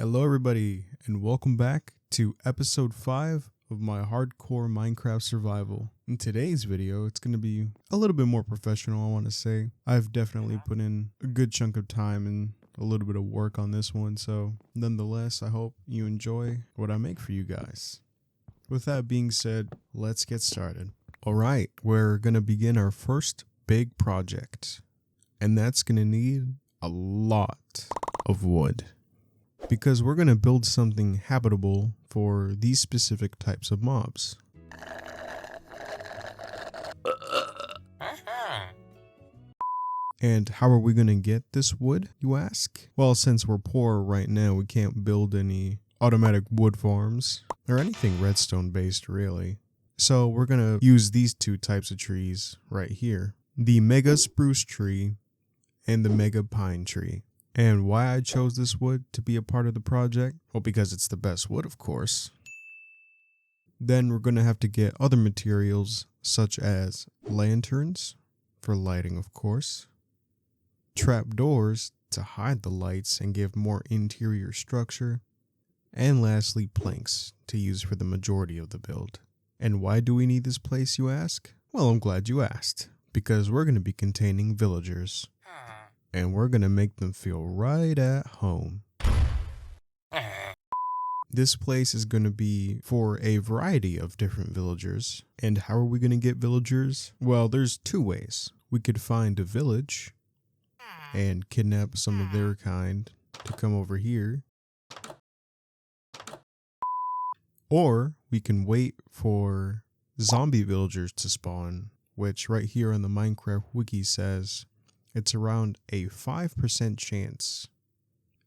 Hello everybody, and welcome back to episode 5 of my hardcore Minecraft survival. In today's video, it's going to be a little bit more professional, I want to say. I've definitely put in a good chunk of time and a little bit of work on this one, so nonetheless, I hope you enjoy what I make for you guys. With that being said, let's get started. Alright, we're going to begin our first big project, and that's going to need a lot of wood. Because we're going to build something habitable for these specific types of mobs. And how are we going to get this wood, you ask? Well, since we're poor right now, we can't build any automatic wood farms or anything redstone based really. So we're going to use these two types of trees right here. The mega spruce tree and the mega pine tree. And why I chose this wood to be a part of the project? Well, because it's the best wood, of course. Then we're going to have to get other materials such as lanterns for lighting, of course. Trapdoors to hide the lights and give more interior structure. And lastly, planks to use for the majority of the build. And why do we need this place, you ask? Well, I'm glad you asked. Because we're going to be containing villagers. And we're going to make them feel right at home. This place is going to be for a variety of different villagers. And how are we going to get villagers? Well, there's two ways. We could find a village and kidnap some of their kind to come over here. Or we can wait for zombie villagers to spawn, which right here on the Minecraft wiki says it's around a 5% chance.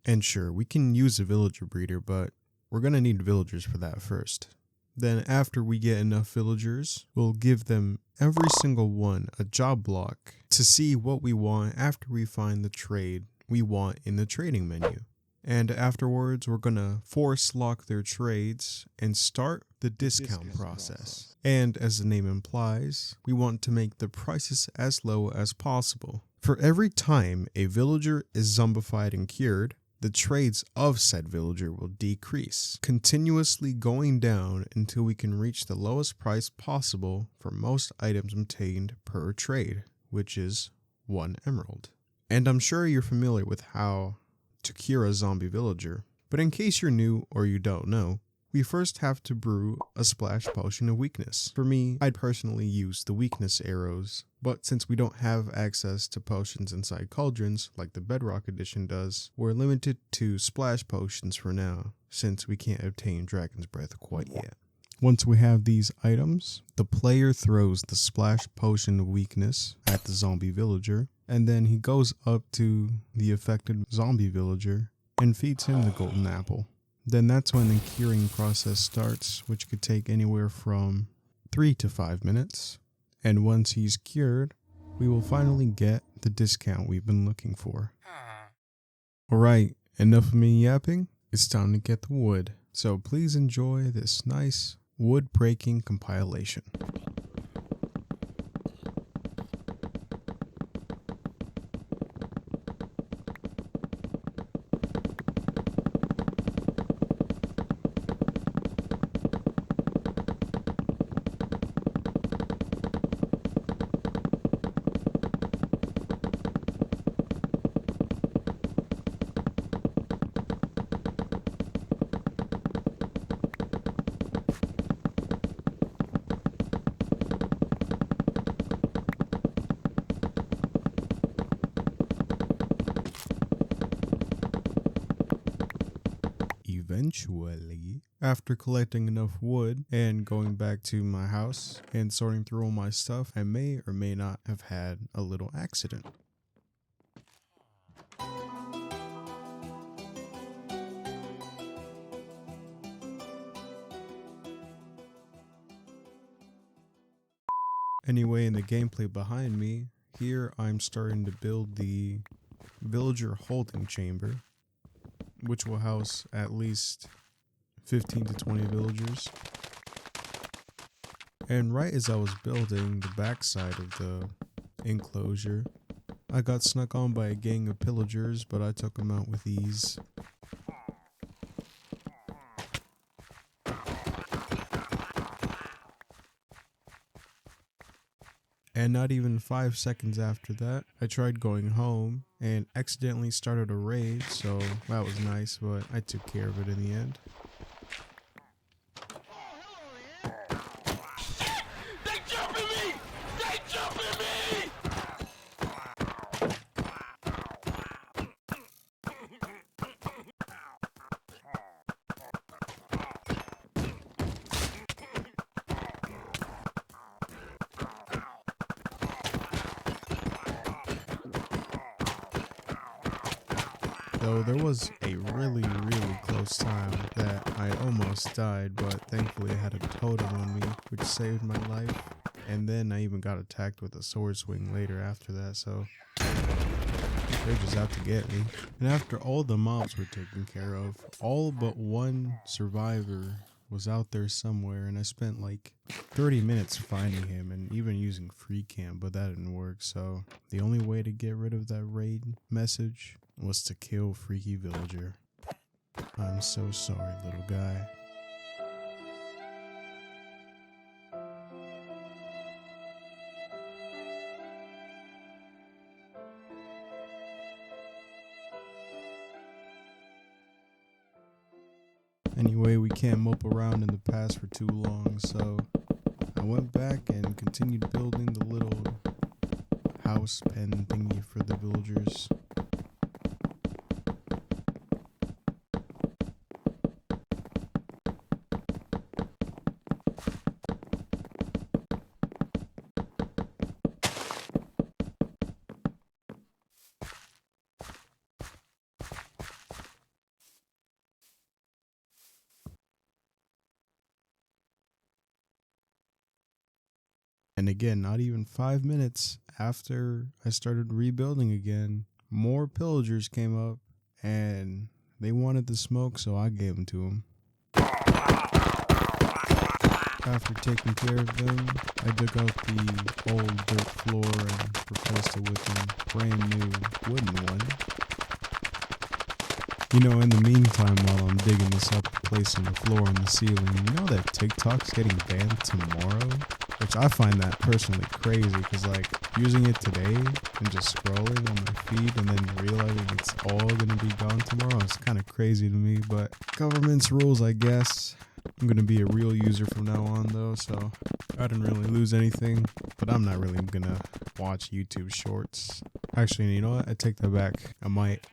And sure, we can use a villager breeder, but we're going to need villagers for that first. Then after we get enough villagers, we'll give them every single one a job block to see what we want after we find the trade we want in the trading menu. And afterwards, we're going to force lock their trades and start the discount process. And as the name implies, we want to make the prices as low as possible. For every time a villager is zombified and cured, the trades of said villager will decrease, continuously going down until we can reach the lowest price possible for most items obtained per trade, which is 1 emerald. And I'm sure you're familiar with how to cure a zombie villager, but in case you're new or you don't know, we first have to brew a splash potion of weakness. For me, I'd personally use the weakness arrows, but since we don't have access to potions inside cauldrons like the Bedrock edition does, we're limited to splash potions for now, since we can't obtain Dragon's Breath quite yet. Once we have these items, the player throws the splash potion of weakness at the zombie villager, and then he goes up to the affected zombie villager and feeds him the golden apple. Then that's when the curing process starts, which could take anywhere from 3 to 5 minutes. And once he's cured, we will finally get the discount we've been looking for. Alright, enough of me yapping. It's time to get the wood. So please enjoy this nice wood breaking compilation. Eventually, after collecting enough wood and going back to my house and sorting through all my stuff, I may or may not have had a little accident. Anyway, in the gameplay behind me, here I'm starting to build the villager holding chamber, which will house at least 15 to 20 villagers. And right as I was building the backside of the enclosure, I got snuck on by a gang of pillagers, but I took them out with ease. And not even 5 seconds after that, I tried going home and accidentally started a raid, so that was nice, but I took care of it in the end. They jumping me! They jumping me! Though there was a really close time that I almost died, but thankfully I had a totem on me, which saved my life. And then I even got attacked with a sword swing later after that, so they're just out to get me. And after all the mobs were taken care of, all but one survivor was out there somewhere, and I spent like 30 minutes finding him and even using free cam, but that didn't work. So the only way to get rid of that raid message was to kill Freaky Villager. I'm so sorry, little guy. Anyway, we can't mope around in the past for too long, so I went back and continued building the little house pen thingy for the villagers. And again, not even 5 minutes after I started rebuilding again, more pillagers came up and they wanted the smoke, so I gave them to them. After taking care of them, I dug out the old dirt floor and replaced it with a brand new wooden one. You know, in the meantime, while I'm digging this up, replacing the floor and the ceiling, you know that TikTok's getting banned tomorrow? Which I find that personally crazy, because like using it today and just scrolling on my feed and then realizing it's all going to be gone tomorrow is kind of crazy to me, but government's rules, I guess. I'm going to be a real user from now on though, so I didn't really lose anything, but I'm not really going to watch YouTube shorts. Actually, you know what? I take that back. I might.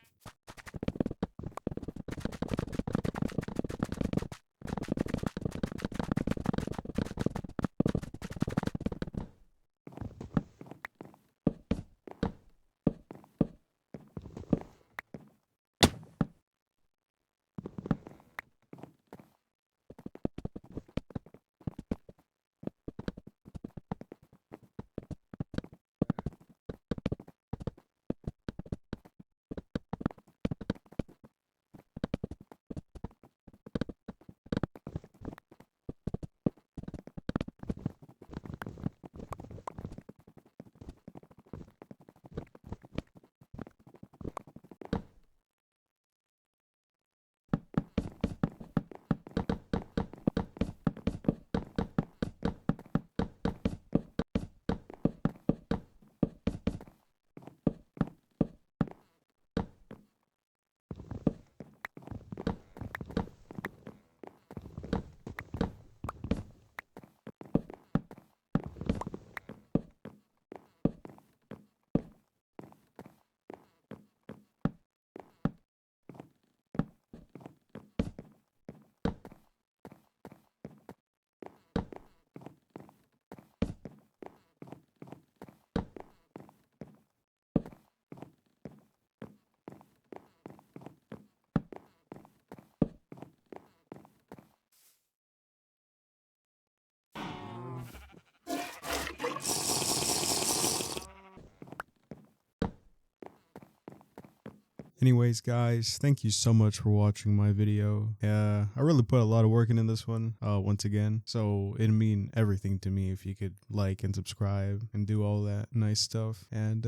Anyways, guys, thank you so much for watching my video. I really put a lot of work into this one, once again. So it'd mean everything to me if you could like and subscribe and do all that nice stuff. And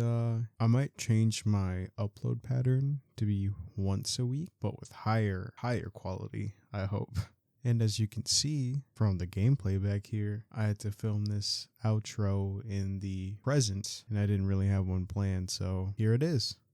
I might change my upload pattern to be once a week, but with higher quality, I hope. And as you can see from the gameplay back here, I had to film this outro in the present and I didn't really have one planned. So here it is.